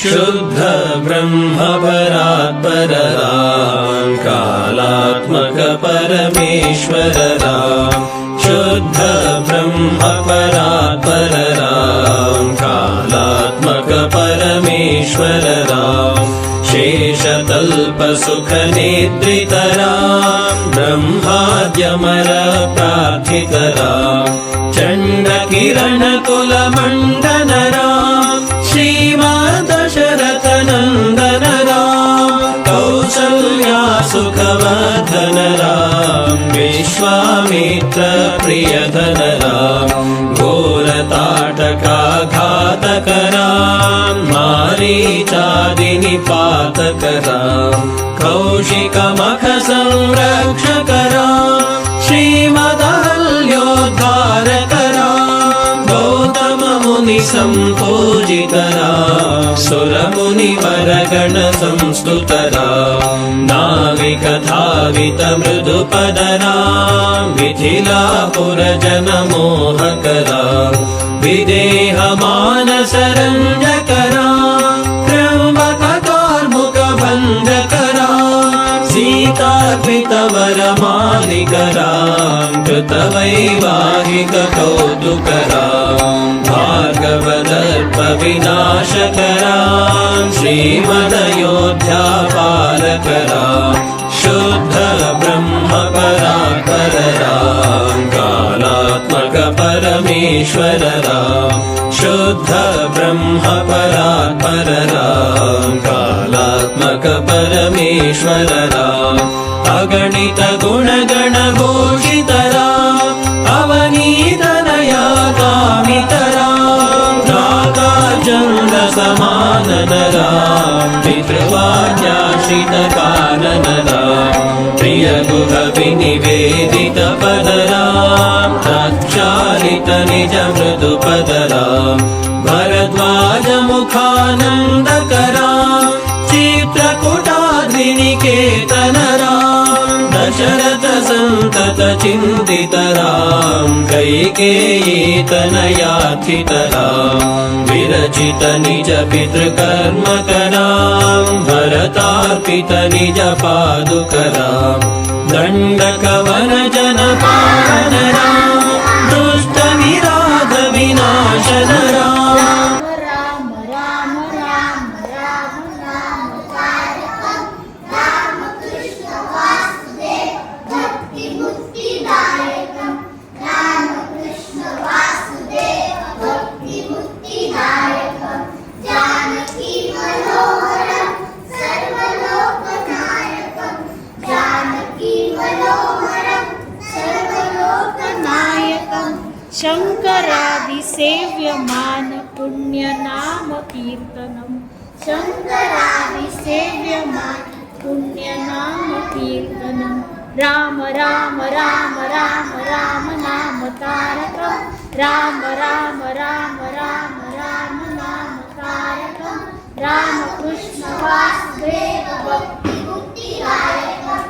शुद्ध ब्रह्म परात्पर राम कालात्मक परमेश्वर राम शुद्ध ब्रह्म परात्पर राम कालात्मक परमेश्वर राम शेषतल्प सुख निद्रित राम ब्रह्माद्यमर प्रार्थित राम चंड किरण कुल मंडन राम श्रीमद्दशरथ नंदन राम कौसल्या सुखवर्धन राम विश्वामित्र प्रियधन राम घोरताटका घातक राम मारीचादि निपातक राम कौशिक मख संरक्षक राम श्रीमदहल्योद्धारक राम गौतम मुनि संपूजित राम सुर मुनिवर गण संस्तुत राम नाविक धावित मृदुपद राम मिथिलापुर जन मोहक राम विदेह मानस रंजक राम त्र्यंबक कार्मुक भंजक राम सीतार्पित वर मालिक राम कृत वैवाहिक कौतुक राम भार्गव दर्प विनाशक राम श्रीमदयोध्या पालक राम शुद्ध ब्रह्म परात्पर राम कालात्मक परमेश्वर राम शुद्ध ब्रह्म परात्पर राम कालात्मक परमेश्वर राम अगणित गुण गण घोषित राम अवनीतनया कामित राम नागार्जुन समानन राम पितृवाक्याश्रित कानन राम प्रिय गुह विनिवेदित पद राम प्रक्षालित निज मृदु पद राम भरद्वाज मुखानंदक राम चित्रकूटाद्रिनिकेतन राम दशरथ संतत चिंतित राम कैकेयी तनयाथित राम विरचित निज पितृकर्मक राम भरतार्पित निज पादुक राम दंडक वन जन पावन राम दुष्ट विराध विनाशन राम शंकरादिसेव्यमान पुण्य नाम कीर्तनम शंकरादिसेव्यमान पुण्य नाम कीर्तनम राम राम राम राम राम नाम तारकम राम राम राम राम राम नाम तारकम राम कृष्ण वासुदेव भक्ति मुक्ति दायकम